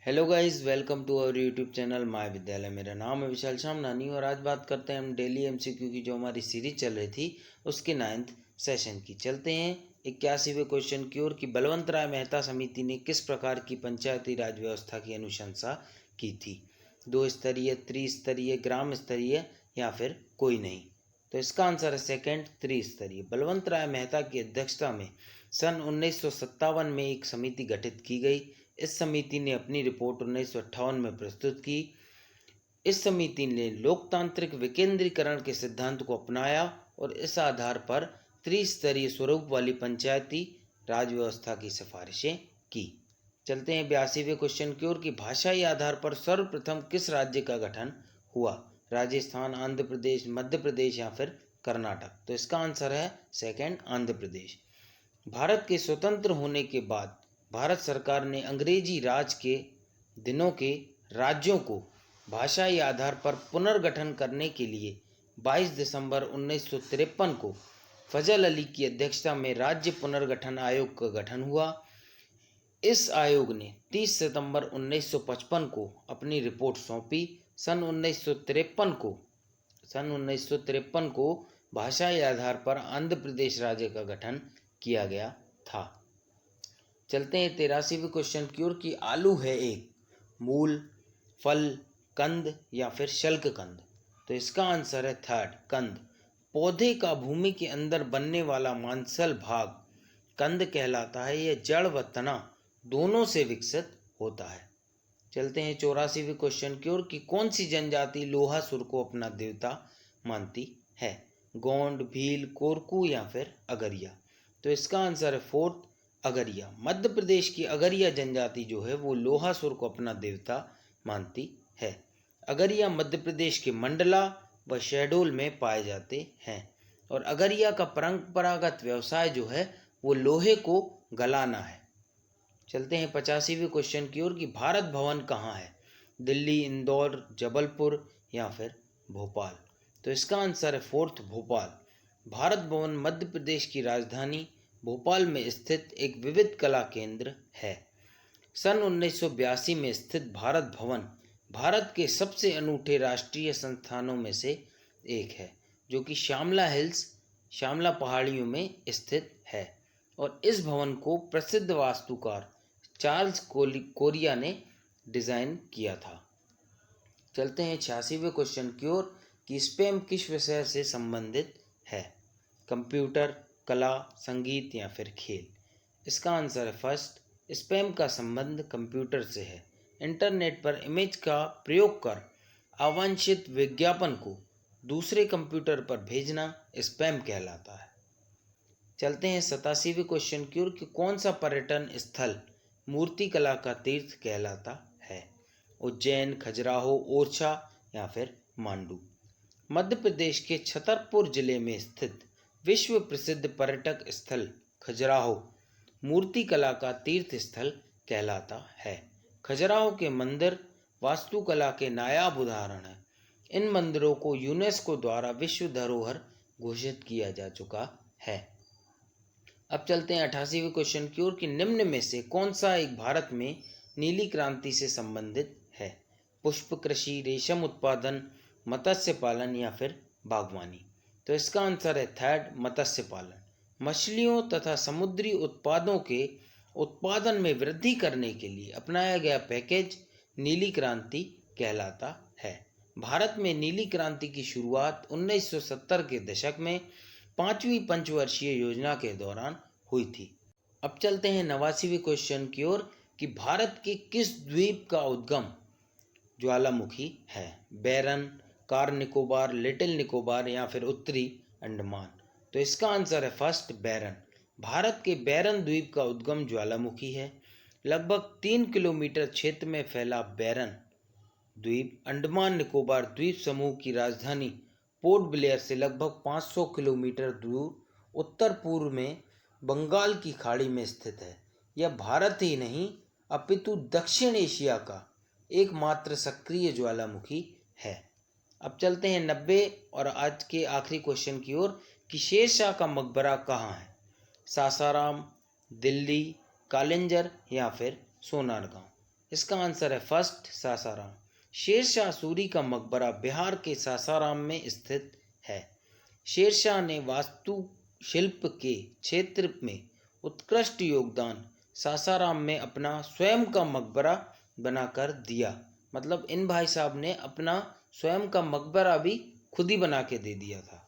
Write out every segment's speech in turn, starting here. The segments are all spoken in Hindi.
Hello guys, welcome to our YouTube channel my Vidyalaya. मेरा नाम है विशाल शामनानी और आज बात करते हैं हम डेली एमसीक्यू की जो हमारी सीरीज चल रही थी उसके 9th सेशन की। चलते हैं 81वें क्वेश्चन की ओर कि बलवंत राय मेहता समिति ने किस प्रकार की पंचायती राज व्यवस्था की अनुशंसा की थी? 2 स्तरीय, त्रिस्तरीय, ग्राम स्तरीय या फिर कोई नहीं? तो इसका आंसर है सेकेंड, त्रिस्तरीय। बलवंत राय मेहता की अध्यक्षता में सन 1957 में एक समिति गठित की गई। इस समिति ने अपनी रिपोर्ट 1958 में प्रस्तुत की। इस समिति ने लोकतांत्रिक विकेंद्रीकरण के सिद्धांत को अपनाया और इस आधार पर त्रिस्तरीय स्वरूप वाली पंचायती राज व्यवस्था की सिफारिशें की। चलते हैं 82वें क्वेश्चन की ओर कि भाषाई आधार पर सर्वप्रथम किस राज्य का गठन हुआ? राजस्थान, आंध्र प्रदेश, मध्य प्रदेश या फिर कर्नाटक? तो इसका आंसर है सेकेंड, आंध्र प्रदेश। भारत के स्वतंत्र होने के बाद भारत सरकार ने अंग्रेजी राज के दिनों के राज्यों को भाषाई आधार पर पुनर्गठन करने के लिए 22 दिसंबर 1953 को फजल अली की अध्यक्षता में राज्य पुनर्गठन आयोग का गठन हुआ। इस आयोग ने 30 सितंबर 1955 को अपनी रिपोर्ट सौंपी। सन 1953 को भाषाई आधार पर आंध्र प्रदेश राज्य का गठन किया गया था। चलते हैं 83वें क्वेश्चन की ओर कि आलू है एक मूल, फल, कंद या फिर शल्ककंद? तो इसका आंसर है थर्ड, कंद। पौधे का भूमि के अंदर बनने वाला मांसल भाग कंद कहलाता है। यह जड़ व तना दोनों से विकसित होता है। चलते हैं 84वें क्वेश्चन की ओर कि कौन सी जनजाति लोहासुर को अपना देवता मानती है? गोंड, भील, कोरकू या फिर अगरिया? तो इसका आंसर है फोर्थ, अगरिया। मध्य प्रदेश की अगरिया जनजाति जो है वो लोहासुर को अपना देवता मानती है। अगरिया मध्य प्रदेश के मंडला व शहडोल में पाए जाते हैं और अगरिया का परंपरागत व्यवसाय जो है वो लोहे को गलाना है। चलते हैं 85वें क्वेश्चन की ओर कि भारत भवन कहाँ है? दिल्ली, इंदौर, जबलपुर या फिर भोपाल? तो इसका आंसर है फोर्थ, भोपाल। भारत भवन मध्य प्रदेश की राजधानी भोपाल में स्थित एक विविध कला केंद्र है। सन 1982 में स्थित भारत भवन भारत के सबसे अनूठे राष्ट्रीय संस्थानों में से एक है, जो कि श्यामला पहाड़ियों में स्थित है और इस भवन को प्रसिद्ध वास्तुकार चार्ल्स कोरिया ने डिज़ाइन किया था। चलते हैं 86वें क्वेश्चन की ओर कि स्पैम किस विषय से संबंधित है? कंप्यूटर, कला, संगीत या फिर खेल? इसका आंसर है फर्स्ट, स्पैम का संबंध कंप्यूटर से है। इंटरनेट पर इमेज का प्रयोग कर अवांछित विज्ञापन को दूसरे कंप्यूटर पर भेजना स्पैम कहलाता है। चलते हैं 87वें क्वेश्चन की ओर कि कौन सा पर्यटन स्थल मूर्तिकला का तीर्थ कहलाता है? उज्जैन, खजुराहो, ओरछा या फिर मांडू? मध्य प्रदेश के छतरपुर जिले में स्थित विश्व प्रसिद्ध पर्यटक स्थल खजुराहो मूर्तिकला का तीर्थ स्थल कहलाता है। खजुराहो के मंदिर वास्तुकला के नायाब उदाहरण हैं। इन मंदिरों को यूनेस्को द्वारा विश्व धरोहर घोषित किया जा चुका है। अब चलते हैं 88वें क्वेश्चन की ओर कि निम्न में से कौन सा एक भारत में नीली क्रांति से संबंधित है? पुष्प कृषि, रेशम उत्पादन, मत्स्य पालन या फिर बागवानी? तो इसका आंसर है थर्ड, मत्स्य पालन। मछलियों तथा समुद्री उत्पादों के उत्पादन में वृद्धि करने के लिए अपनाया गया पैकेज नीली क्रांति कहलाता है। भारत में नीली क्रांति की शुरुआत 1970 के दशक में 5वीं पंचवर्षीय योजना के दौरान हुई थी। अब चलते हैं 89वें क्वेश्चन की ओर कि भारत के किस द्वीप का उद्गम ज्वालामुखी है? बैरन, कार निकोबार, लिटिल निकोबार या फिर उत्तरी अंडमान? तो इसका आंसर है फर्स्ट, बैरन। भारत के बैरन द्वीप का उद्गम ज्वालामुखी है। लगभग 3 किलोमीटर क्षेत्र में फैला बैरन द्वीप अंडमान निकोबार द्वीप समूह की राजधानी पोर्ट ब्लेयर से लगभग 500 किलोमीटर दूर उत्तर पूर्व में बंगाल की खाड़ी में स्थित है। यह भारत ही नहीं अपितु दक्षिण एशिया का एकमात्र सक्रिय ज्वालामुखी है। अब चलते हैं 90 और आज के आखिरी क्वेश्चन की ओर कि शेरशाह का मकबरा कहाँ है? सासाराम, दिल्ली, कालिंजर या फिर सोनारगांव? इसका आंसर है फर्स्ट सासाराम। शेरशाह सूरी का मकबरा बिहार के सासाराम में स्थित है। शेरशाह ने वास्तुशिल्प के क्षेत्र में उत्कृष्ट योगदान सासाराम में अपना स्वयं का मकबरा बनाकर दिया। मतलब इन भाई साहब ने अपना स्वयं का मकबरा भी खुद ही बना के दे दिया था,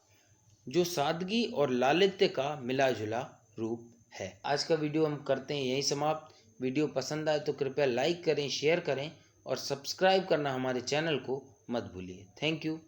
जो सादगी और लालित्य का मिला जुला रूप है। आज का वीडियो हम करते हैं यहीं समाप्त। वीडियो पसंद आए तो कृपया लाइक करें, शेयर करें और सब्सक्राइब करना हमारे चैनल को मत भूलिए। Thank you.